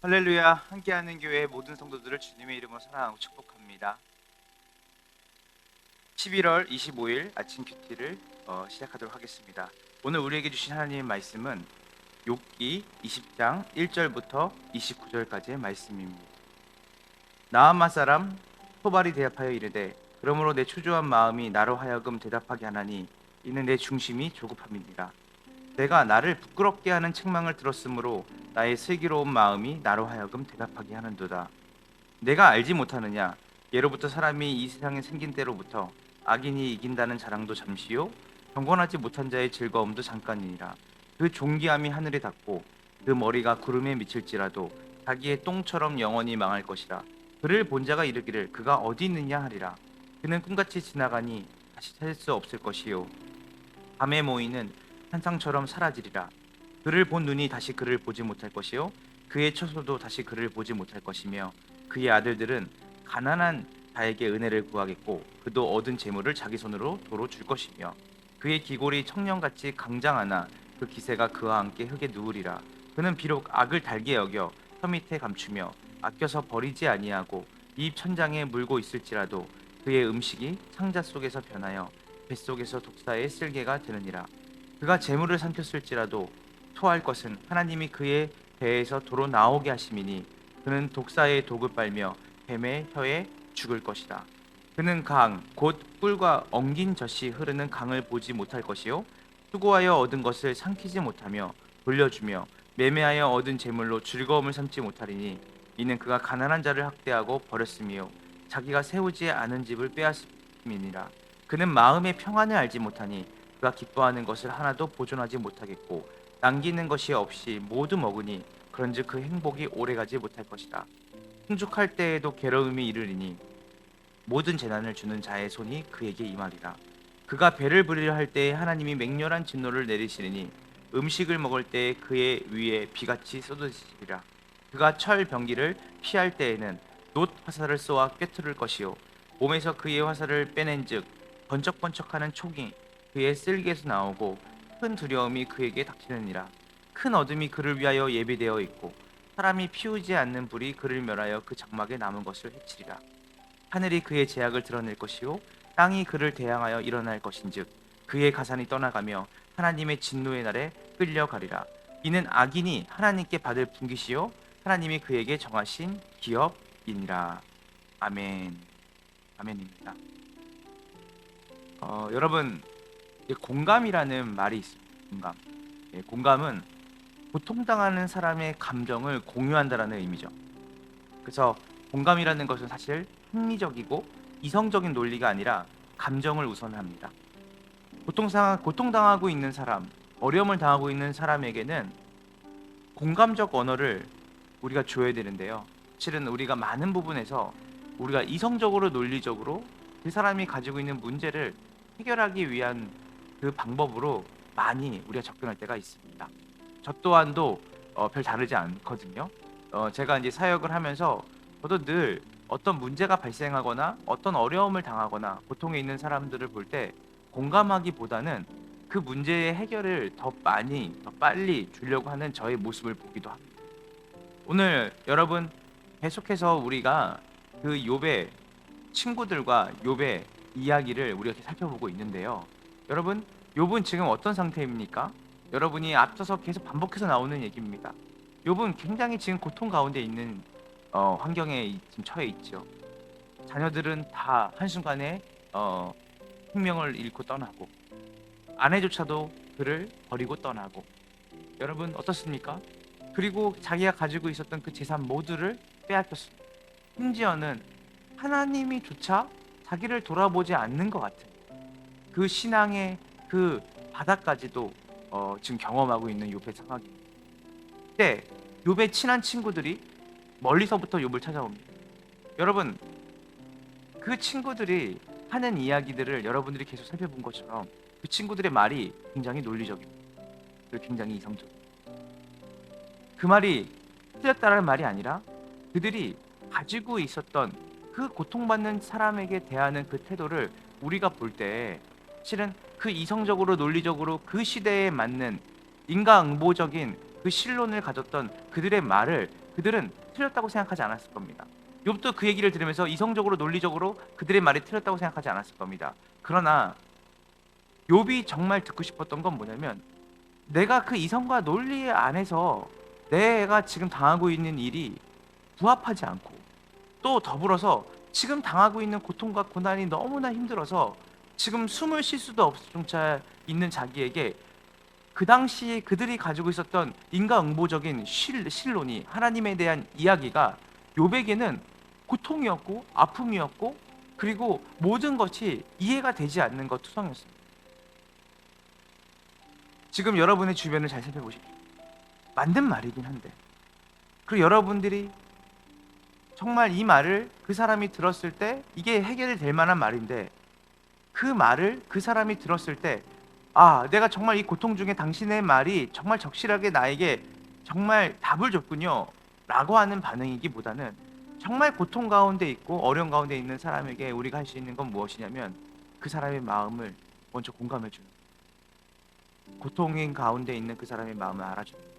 할렐루야. 함께하는 교회 모든 성도들을 주님의 이름으로 사랑하고 축복합니다. 11월 25일 아침 큐티를 시작하도록 하겠습니다. 오늘 우리에게 주신 하나님의 말씀은 욥기 20장 1절부터 29절까지의 말씀입니다. 나아마 사람 소발이 대답하여 이르되 그러므로 내 초조한 마음이 나로 하여금 대답하게 하나니 이는 내 중심이 조급함이니라. 내가 나를 부끄럽게 하는 책망을 들었으므로 나의 슬기로운 마음이 나로 하여금 대답하게 하는도다. 내가 알지 못하느냐? 예로부터 사람이 이 세상에 생긴 때로부터 악인이 이긴다는 자랑도 잠시요 경건하지 못한 자의 즐거움도 잠깐이니라. 그 존귀함이 하늘에 닿고 그 머리가 구름에 미칠지라도 자기의 똥처럼 영원히 망할 것이라. 그를 본 자가 이르기를 그가 어디 있느냐 하리라. 그는 꿈같이 지나가니 다시 찾을 수 없을 것이요 밤에 모이는 한상처럼 사라지리라. 그를 본 눈이 다시 그를 보지 못할 것이요 그의 처소도 다시 그를 보지 못할 것이며 그의 아들들은 가난한 자에게 은혜를 구하겠고 그도 얻은 재물을 자기 손으로 도로 줄 것이며 그의 기골이 청년같이 강장하나 그 기세가 그와 함께 흙에 누우리라. 그는 비록 악을 달게 여겨 혀 밑에 감추며 아껴서 버리지 아니하고 입 천장에 물고 있을지라도 그의 음식이 상자 속에서 변하여 뱃속에서 독사의 쓸개가 되느니라. 그가 재물을 삼켰을지라도 토할 것은 하나님이 그의 배에서 도로 나오게 하심이니 그는 독사의 독을 빨며 뱀의 혀에 죽을 것이다. 그는 강 곧 꿀과 엉긴 젖이 흐르는 강을 보지 못할 것이요 수고하여 얻은 것을 삼키지 못하며 돌려주며 매매하여 얻은 재물로 즐거움을 삼지 못하리니 이는 그가 가난한 자를 학대하고 버렸으며 자기가 세우지 않은 집을 빼앗음이니라. 그는 마음의 평안을 알지 못하니 그가 기뻐하는 것을 하나도 보존하지 못하겠고 남기는 것이 없이 모두 먹으니 그런즉 그 행복이 오래가지 못할 것이다. 풍족할 때에도 괴로움이 이르리니 모든 재난을 주는 자의 손이 그에게 임하리라. 그가 배를 부리려 할 때에 하나님이 맹렬한 진노를 내리시리니 음식을 먹을 때에 그의 위에 비같이 쏟으시리라. 그가 철 병기를 피할 때에는 놋 화살을 쏘아 꿰뚫을 것이요 몸에서 그의 화살을 빼낸즉 번쩍번쩍하는 촉이 그의 쓸개에서 나오고 큰 두려움이 그에게 닥치느니라. 큰 어둠이 그를 위하여 예비되어 있고 사람이 피우지 않는 불이 그를 멸하여 그 장막에 남은 것을 해치리라. 하늘이 그의 제약을 드러낼 것이요 땅이 그를 대항하여 일어날 것인즉 그의 가산이 떠나가며 하나님의 진노의 날에 끌려가리라. 이는 악인이 하나님께 받을 분깃이요 하나님이 그에게 정하신 기업이니라. 아멘. 아멘입니다. 여러분 공감이라는 말이 있습니다. 공감. 공감은 고통당하는 사람의 감정을 공유한다라는 의미죠. 그래서 공감이라는 것은 사실 합리적이고 이성적인 논리가 아니라 감정을 우선합니다. 고통당하고 있는 사람, 어려움을 당하고 있는 사람에게는 공감적 언어를 우리가 줘야 되는데요. 실은 우리가 많은 부분에서 우리가 이성적으로 논리적으로 그 사람이 가지고 있는 문제를 해결하기 위한 그 방법으로 많이 우리가 접근할 때가 있습니다. 저 또한도 별 다르지 않거든요. 제가 이제 사역을 하면서 저도 늘 어떤 문제가 발생하거나 어떤 어려움을 당하거나 고통에 있는 사람들을 볼 때 공감하기보다는 그 문제의 해결을 더 많이, 더 빨리 주려고 하는 저의 모습을 보기도 합니다. 오늘 여러분 계속해서 우리가 그 욥의 친구들과 욥의 이야기를 우리가 이렇게 살펴보고 있는데요. 여러분, 욥은 지금 어떤 상태입니까? 여러분이 앞서서 계속 반복해서 나오는 얘기입니다. 욥은 굉장히 지금 고통 가운데 있는 환경에 지금 처해 있죠. 자녀들은 다 한순간에 생명을 잃고 떠나고 아내조차도 그를 버리고 떠나고 여러분 어떻습니까? 그리고 자기가 가지고 있었던 그 재산 모두를 빼앗겼습니다. 심지어는 하나님이 조차 자기를 돌아보지 않는 것 같은 그 신앙의 그 바닥까지도 지금 경험하고 있는 욥의 상황입니다. 그때 욥의 친한 친구들이 멀리서부터 욥을 찾아옵니다. 여러분 그 친구들이 하는 이야기들을 여러분들이 계속 살펴본 것처럼 그 친구들의 말이 굉장히 논리적입니다. 그리고 굉장히 이성적입니다. 그 말이 틀렸다라는 말이 아니라 그들이 가지고 있었던 그 고통받는 사람에게 대하는 그 태도를 우리가 볼 때 실은 그 이성적으로 논리적으로 그 시대에 맞는 인과응보적인 그 신론을 가졌던 그들의 말을 그들은 틀렸다고 생각하지 않았을 겁니다. 욥도 그 얘기를 들으면서 이성적으로 논리적으로 그들의 말이 틀렸다고 생각하지 않았을 겁니다. 그러나 욥이 정말 듣고 싶었던 건 뭐냐면, 내가 그 이성과 논리 안에서 내가 지금 당하고 있는 일이 부합하지 않고, 또 더불어서 지금 당하고 있는 고통과 고난이 너무나 힘들어서 지금 숨을 쉴 수도 없을 정도에 있는 자기에게 그 당시 그들이 가지고 있었던 인과응보적인 신론이, 하나님에 대한 이야기가 욥에게는 고통이었고 아픔이었고, 그리고 모든 것이 이해가 되지 않는 것 투성이었습니다. 지금 여러분의 주변을 잘 살펴보십시오. 맞는 말이긴 한데, 그리고 여러분들이 정말 이 말을 그 사람이 들었을 때 이게 해결될 만한 말인데, 그 말을 그 사람이 들었을 때, 아, 내가 정말 이 고통 중에 당신의 말이 정말 적실하게 나에게 정말 답을 줬군요 라고 하는 반응이기보다는, 정말 고통 가운데 있고 어려움 가운데 있는 사람에게 우리가 할 수 있는 건 무엇이냐면, 그 사람의 마음을 먼저 공감해 주는, 고통인 가운데 있는 그 사람의 마음을 알아주는.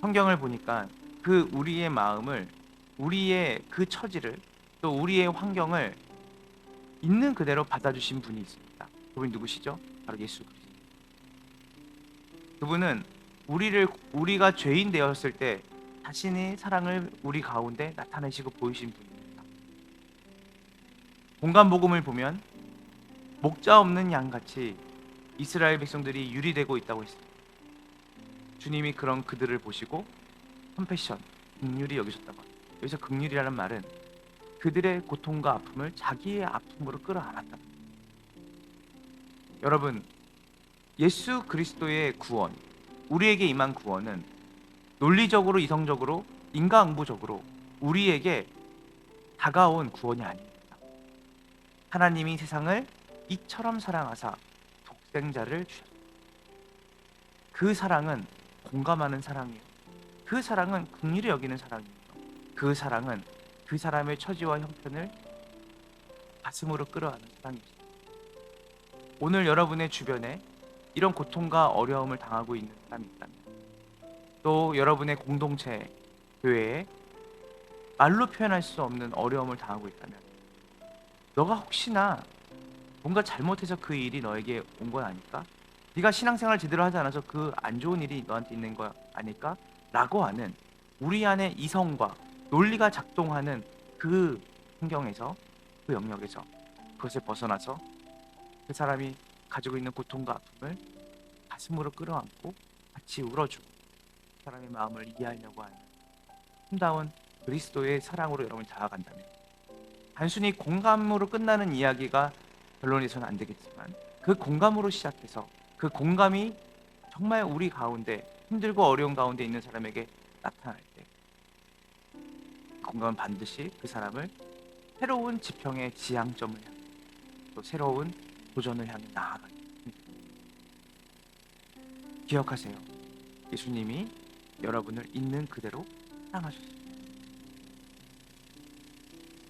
성경을 보니까 그 우리의 마음을, 우리의 그 처지를, 또 우리의 환경을 있는 그대로 받아주신 분이 있습니다. 그분이 누구시죠? 바로 예수 그리스도. 그분은 우리가 죄인 되었을 때 자신의 사랑을 우리 가운데 나타내시고 보이신 분입니다. 공간 복음을 보면 목자 없는 양같이 이스라엘 백성들이 유리되고 있다고 했습니다. 주님이 그런 그들을 보시고 컴패션, 긍휼히 여기셨다고 합니다. 여기서 긍휼이라는 말은 그들의 고통과 아픔을 자기의 아픔으로 끌어안았다. 여러분, 예수 그리스도의 구원, 우리에게 임한 구원은 논리적으로, 이성적으로, 인과응보적으로 우리에게 다가온 구원이 아닙니다. 하나님이 세상을 이처럼 사랑하사 독생자를 주셨습니다. 그 사랑은 공감하는 사랑이에요. 그 사랑은 긍휼히 여기는 사랑이에요. 그 사랑은 그 사람의 처지와 형편을 가슴으로 끌어안는 사랑입니다. 오늘 여러분의 주변에 이런 고통과 어려움을 당하고 있는 사람이 있다면, 또 여러분의 공동체, 교회에 말로 표현할 수 없는 어려움을 당하고 있다면, 너가 혹시나 뭔가 잘못해서 그 일이 너에게 온 건 아닐까? 네가 신앙생활 제대로 하지 않아서 그 안 좋은 일이 너한테 있는 거 아닐까? 라고 하는, 우리 안에 이성과 논리가 작동하는 그 환경에서, 그 영역에서 그것을 벗어나서 그 사람이 가지고 있는 고통과 아픔을 가슴으로 끌어안고 같이 울어주고 그 사람의 마음을 이해하려고 하는 참다운 그리스도의 사랑으로 여러분이 다가간다면, 단순히 공감으로 끝나는 이야기가 결론에서는 안 되겠지만, 그 공감으로 시작해서 그 공감이 정말 우리 가운데 힘들고 어려운 가운데 있는 사람에게 나타날 때, 공감은 반드시 그 사람을 새로운 지평의 지향점을 향해, 또 새로운 도전을 향해 나아가게 합니다. 기억하세요. 예수님이 여러분을 있는 그대로 사랑하셨습니다.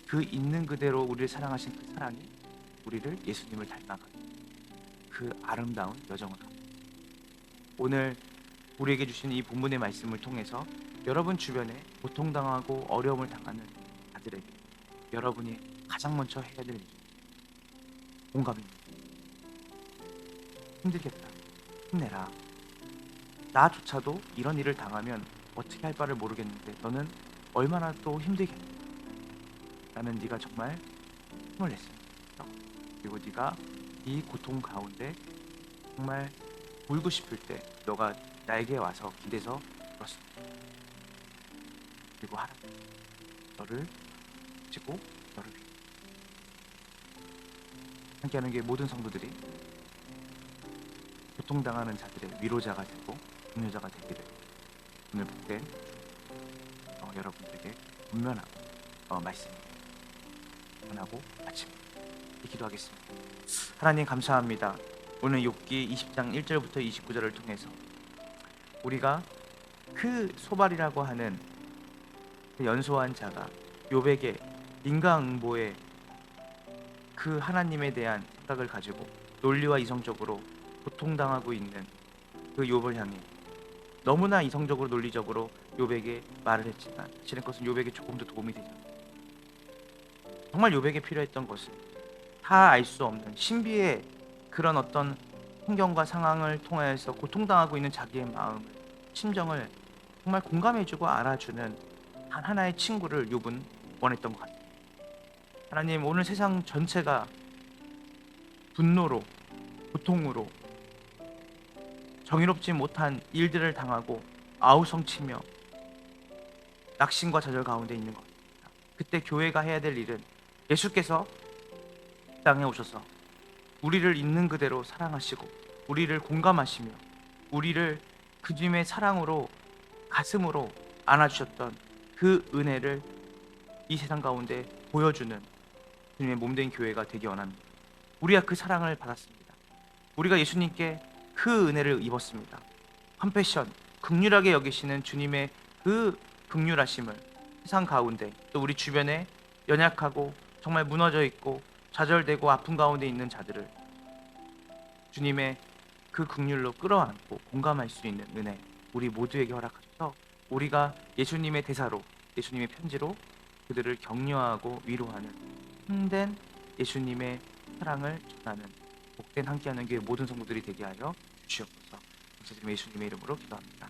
그 있는 그대로 우리를 사랑하신 그 사랑이 우리를 예수님을 닮아가는 그 아름다운 여정을 합니다. 오늘 우리에게 주신 이 본문의 말씀을 통해서 여러분 주변에 고통당하고 어려움을 당하는 자들에게 여러분이 가장 먼저 해야 될 일은 공감입니다. 힘들겠다, 힘내라, 나조차도 이런 일을 당하면 어떻게 할 바를 모르겠는데 너는 얼마나 또 힘들겠냐, 나는 네가 정말 힘을 냈습니다. 그리고 네가 이 고통 가운데 정말 울고 싶을 때 너가 나에게 와서 기대서 울었습니다. 그리고 하나님 너를 지고 너를 위해 함께하는 게, 모든 성도들이 고통당하는 자들의 위로자가 되고 동료자가 되기를 오늘 복된 여러분들에게 분명하고 말씀 전하고 마칩니다. 기도하겠습니다. 하나님 감사합니다. 오늘 욥기 20장 1절부터 29절을 통해서 우리가 그 소발이라고 하는 그 연소한 자가 욥에게 인과응보의 그 하나님에 대한 생각을 가지고 논리와 이성적으로 고통당하고 있는 그 욥을 향해 너무나 이성적으로 논리적으로 요백에 말을 했지만 사실은 그것은 요백에 조금도 도움이 되지 않았습니다. 정말 요백에 필요했던 것은 다 알 수 없는 신비의 그런 어떤 환경과 상황을 통하여서 고통당하고 있는 자기의 마음을, 심정을 정말 공감해주고 알아주는 단 하나의 친구를 욥은 원했던 것 같습니다. 하나님, 오늘 세상 전체가 분노로, 고통으로, 정의롭지 못한 일들을 당하고 아우성치며 낙심과 좌절 가운데 있는 것 같습니다. 그때 교회가 해야 될 일은 예수께서 이 땅에 오셔서 우리를 있는 그대로 사랑하시고 우리를 공감하시며 우리를 그 주님의 사랑으로 가슴으로 안아주셨던 그 은혜를 이 세상 가운데 보여주는 주님의 몸된 교회가 되기 원합니다. 우리가 그 사랑을 받았습니다. 우리가 예수님께 그 은혜를 입었습니다. 컴패션, 긍휼하게 여기시는 주님의 그 긍휼하심을 세상 가운데 또 우리 주변에 연약하고 정말 무너져 있고 좌절되고 아픈 가운데 있는 자들을 주님의 그 긍휼로 끌어안고 공감할 수 있는 은혜 우리 모두에게 허락하셔서 우리가 예수님의 대사로 예수님의 편지로 그들을 격려하고 위로하는 힘된 예수님의 사랑을 전하는 복된 함께하는 교회 모든 성도들이 되게 하여 주시옵소서. 감사드리며 예수님의 이름으로 기도합니다.